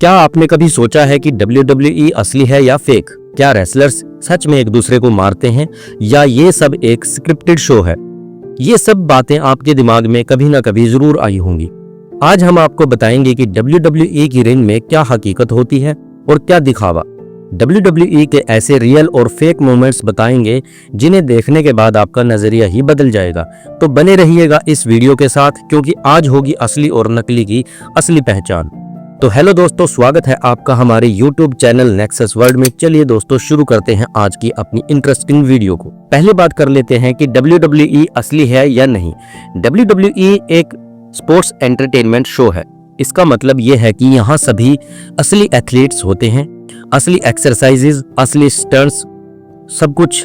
क्या आपने कभी सोचा है कि WWE असली है या फेक? क्या रेसलर्स सच में एक दूसरे को मारते हैं या ये सब एक स्क्रिप्टेड शो है? ये सब बातें आपके दिमाग में कभी ना कभी जरूर आई होंगी। आज हम आपको बताएंगे कि WWE की रिंग में क्या हकीकत होती है और क्या दिखावा। WWE के ऐसे रियल और फेक मोमेंट्स बताएंगे जिन्हें देखने के बाद आपका नजरिया ही बदल जाएगा। तो बने रहिएगा इस वीडियो के साथ, क्योंकि आज होगी असली और नकली की असली पहचान। तो हेलो दोस्तों, स्वागत है आपका हमारे YouTube चैनल नेक्सस वर्ल्ड में। चलिए दोस्तों, शुरू करते हैं आज की अपनी इंटरेस्टिंग वीडियो को। पहले बात कर लेते हैं कि WWE असली है या नहीं। WWE एक स्पोर्ट्स एंटरटेनमेंट शो है। इसका मतलब यह है कि यहाँ सभी असली एथलीट्स होते हैं, असली एक्सरसाइजेज, असली स्टंट्स, सब कुछ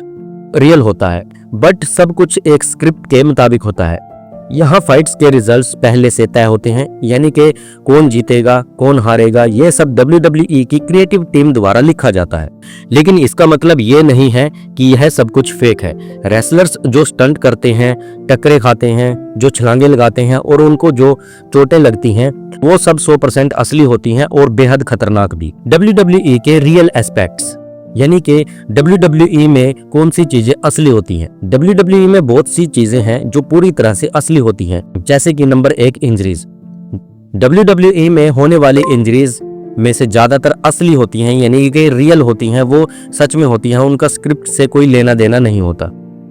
रियल होता है, बट सब कुछ एक स्क्रिप्ट के मुताबिक होता है। यहाँ फाइट्स के रिजल्ट्स पहले से तय होते हैं, यानी कि कौन जीतेगा कौन हारेगा ये सब WWE की क्रिएटिव टीम द्वारा लिखा जाता है। लेकिन इसका मतलब ये नहीं है कि यह सब कुछ फेक है। रेसलर्स जो स्टंट करते हैं, टक्करे खाते हैं, जो छलांगे लगाते हैं और उनको जो चोटें लगती हैं, वो सब 100% असली होती हैं और बेहद खतरनाक भी। WWE के रियल एस्पेक्ट्स, यानी कि WWE में कौन सी चीजें असली होती हैं। WWE में बहुत सी चीजें हैं जो पूरी तरह से असली होती हैं, जैसे कि नंबर 1 इंजरीज। WWE में होने वाली इंजरीज में से ज्यादातर असली होती हैं, यानी कि रियल होती हैं, वो सच में होती हैं, उनका स्क्रिप्ट से कोई लेना देना नहीं होता।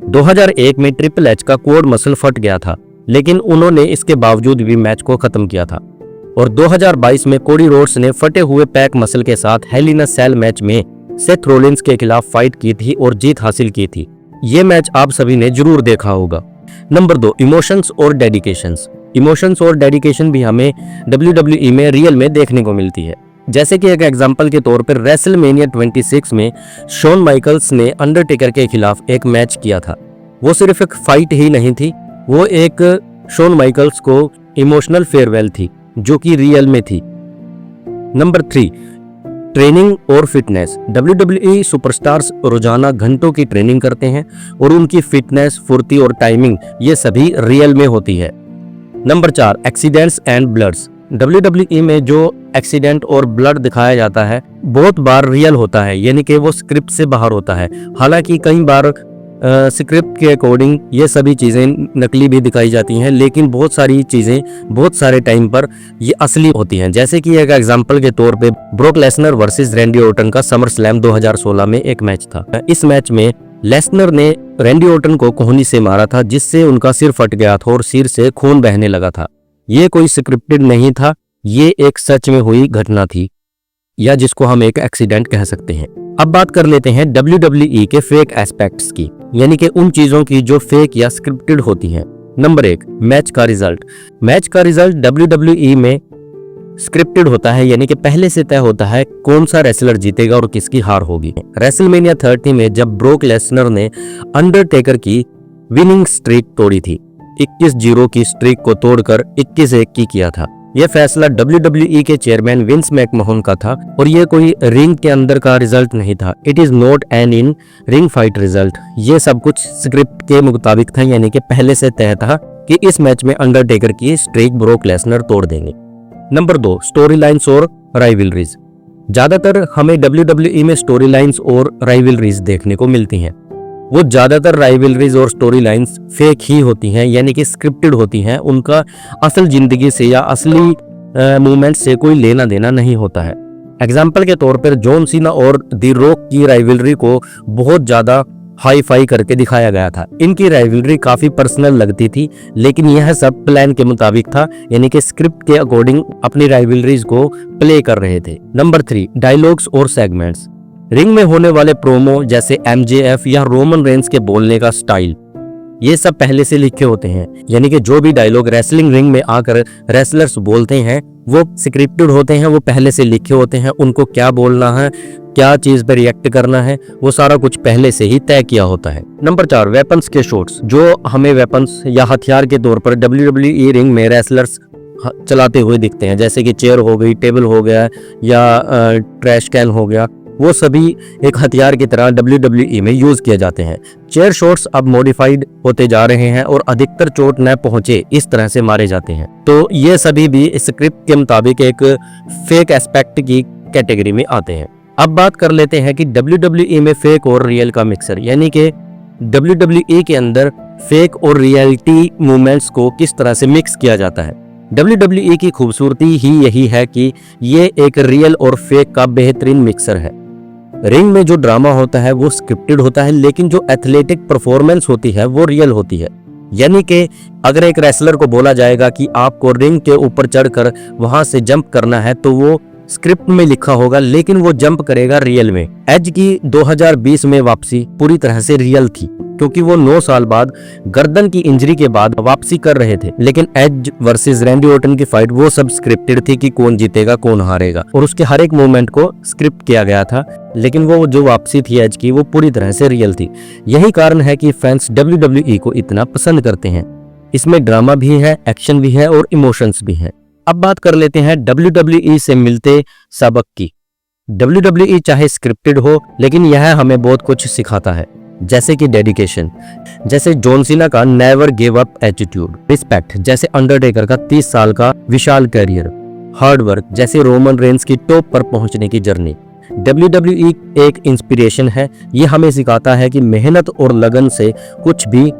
2001 में ट्रिपल एच का क्वाड मसल फट गया था, लेकिन उन्होंने इसके बावजूद भी मैच को खत्म किया था। और 2022 में कोडी रोड्स ने फटे हुए पैक मसल के साथ हेल इन अ सेल मैच में सेथ रोलिंस के खिलाफ फाइट की थी और जीत हासिल की थी। ये मैच आप सभी ने जरूर देखा होगा। नंबर 2, इमोशंस और डेडिकेशंस। इमोशंस और डेडिकेशन भी हमें WWE में रियल में देखने को मिलती है। जैसे कि एक एग्जांपल के तौर पर रेसलमेनिया 26 में शॉन माइकल्स ने अंडरटेकर के खिलाफ एक मैच किया था। वो सिर्फ एक फाइट ही नहीं थी, वो एक शॉन माइकल्स को इमोशनल फेयरवेल थी जो कि रियल में थी। नंबर 3, ट्रेनिंग और फिटनेस। WWE सुपरस्टार्स रोजाना घंटों की ट्रेनिंग करते हैं और उनकी फिटनेस, फुर्ती और टाइमिंग ये सभी रियल में होती है। Number 4, accidents and bloods. WWE में जो एक्सीडेंट और ब्लड दिखाया जाता है बहुत बार रियल होता है, यानी कि वो स्क्रिप्ट से बाहर होता है। हालांकि कई बार स्क्रिप्ट के अकॉर्डिंग ये सभी चीज़ें नकली भी दिखाई जाती हैं, लेकिन बहुत सारी चीज़ें बहुत सारे टाइम पर ये असली होती हैं। जैसे कि एक एग्जांपल के तौर पे Brock Lesnar versus Randy Orton का समर स्लैम 2016 में एक मैच था। इस मैच में लेसनर ने रैंडी ऑर्टन को कोहनी से मारा था, जिससे उनका सिर फट गया था और सिर से खून बहने लगा था। ये कोई स्क्रिप्टेड नहीं था, ये एक सच में हुई घटना थी, या जिसको हम एक एक्सीडेंट कह सकते हैं। अब बात कर लेते हैं WWE के फेक एस्पेक्ट्स की, यानी कि उन चीजों की जो फेक या स्क्रिप्टेड होती हैं। नंबर 1, मैच का रिजल्ट। मैच का रिजल्ट WWE में स्क्रिप्टेड होता है, यानी कि पहले से तय होता है कौन सा रेसलर जीतेगा और किसकी हार होगी। रेसलमेनिया 30 में जब ब्रॉक लेसनर ने अंडरटेकर की विनिंग स्ट्रीक तोड़ी थी, 21-0 की स्ट्रीक को तोड़कर 21-1 की किया था। यह फैसला WWE के चेयरमैन विंस मैकमोहन का था और यह कोई रिंग के अंदर का रिजल्ट नहीं था। It is not an in ring fight result. ये सब कुछ स्क्रिप्ट के मुताबिक था, यानी कि पहले से तय था कि इस मैच में अंडरटेकर की स्ट्रीक ब्रॉक लेसनर तोड़ देंगे। नंबर 2, स्टोरी लाइन्स और राइवलरीज। ज्यादातर हमें WWE में स्टोरी लाइन्स और राइवलरीज देखने को मिलती हैं। वो ज्यादातर राइवलरीज और स्टोरी लाइन्स फेक ही होती हैं, यानी कि स्क्रिप्टेड होती हैं। उनका असल जिंदगी से या असली मूवमेंट से कोई लेना देना नहीं होता है। एग्जाम्पल के तौर पर जॉन सीना और दी रॉक की राइवलरी को बहुत ज्यादा हाई फाई करके दिखाया गया था। इनकी राइवलरी काफी पर्सनल लगती थी, लेकिन यह सब प्लान के मुताबिक था, यानी कि स्क्रिप्ट के अकॉर्डिंग अपनी राइवलरीज को प्ले कर रहे थे। नंबर 3, डायलॉग्स और सेगमेंट्स। रिंग में होने वाले प्रोमो जैसे MJF या रोमन रेंस के बोलने का स्टाइल, ये सब पहले से लिखे होते हैं, यानी कि जो भी डायलॉग रेसलिंग रिंग में आकर रेसलर्स बोलते हैं वो स्क्रिप्टेड होते हैं, वो पहले से लिखे होते हैं। उनको क्या बोलना है, क्या चीज पर रिएक्ट करना है, वो सारा कुछ पहले से ही तय किया होता है। नंबर 4, वेपन्स के शॉट्स। जो हमें वेपन्स या हथियार के तौर पर WWE रिंग में रेसलर्स चलाते हुए दिखते हैं, जैसे कि चेयर हो गई, टेबल हो गया या ट्रैश कैन हो गया, वो सभी एक हथियार की तरह WWE में यूज किए जाते हैं। चेयर शॉट्स अब मॉडिफाइड होते जा रहे हैं और अधिकतर चोट न पहुंचे इस तरह से मारे जाते हैं। तो ये सभी भी स्क्रिप्ट के मुताबिक एक फेक एस्पेक्ट की कैटेगरी में आते हैं। अब बात कर लेते हैं कि WWE में फेक और रियल का मिक्सर, यानी कि WWE के अंदर फेक और रियलिटी मूवमेंट्स को किस तरह से मिक्स किया जाता है। WWE की खूबसूरती ही यही है कि ये एक रियल और फेक का बेहतरीन मिक्सर है। रिंग में जो ड्रामा होता है वो स्क्रिप्टेड होता है, लेकिन जो एथलेटिक परफॉर्मेंस होती है वो रियल होती है। यानी कि अगर एक रेसलर को बोला जाएगा कि आपको रिंग के ऊपर चढ़कर वहां से जंप करना है, तो वो स्क्रिप्ट में लिखा होगा, लेकिन वो जंप करेगा रियल में। एज की 2020 में वापसी पूरी तरह से रियल थी, क्योंकि वो 9 साल बाद गर्दन की इंजरी के बाद वापसी कर रहे थे। लेकिन एज वर्सेस रैंडी ऑर्टन की फाइट वो सब स्क्रिप्टेड थी कि कौन जीतेगा कौन हारेगा, और उसके हर एक मूवमेंट को स्क्रिप्ट किया गया था। लेकिन वो जो वापसी थी एज की, वो पूरी तरह से रियल थी। यही कारण है कि फैंस WWE को इतना पसंद करते हैं। इसमें ड्रामा भी है, एक्शन भी है और इमोशंस भी है। अब बात कर लेते हैं WWE से मिलते सबक की। WWE चाहे स्क्रिप्टेड हो, लेकिन यह हमें बहुत कुछ सिखाता है, जैसे कि डेडिकेशन, जैसे जॉन सीना का never give up attitude, respect जैसे अंडरटेकर का 30 साल का विशाल करियर, हार्ड वर्क जैसे रोमन रेंस की टॉप पर पहुंचने की जर्नी। WWE एक इंस्पिरेशन है। ये हमें सिखाता है कि मेहनत और लगन से कुछ भी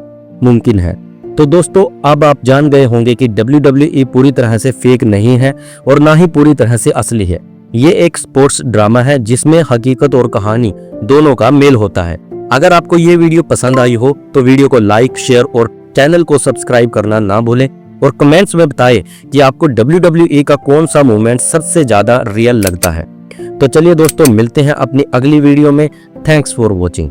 मुमकिन है। तो दोस्तों, अब आप जान गए होंगे कि WWE पूरी तरह से फेक नहीं है और ना ही पूरी तरह से असली है। ये एक स्पोर्ट्स ड्रामा है जिसमें हकीकत और कहानी दोनों का मेल होता है। अगर आपको ये वीडियो पसंद आई हो तो वीडियो को लाइक, शेयर और चैनल को सब्सक्राइब करना ना भूलें, और कमेंट्स में बताएं कि आपको WWE का कौन सा मूवमेंट सबसे ज्यादा रियल लगता है। तो चलिए दोस्तों, मिलते हैं अपनी अगली वीडियो में। Thanks for watching.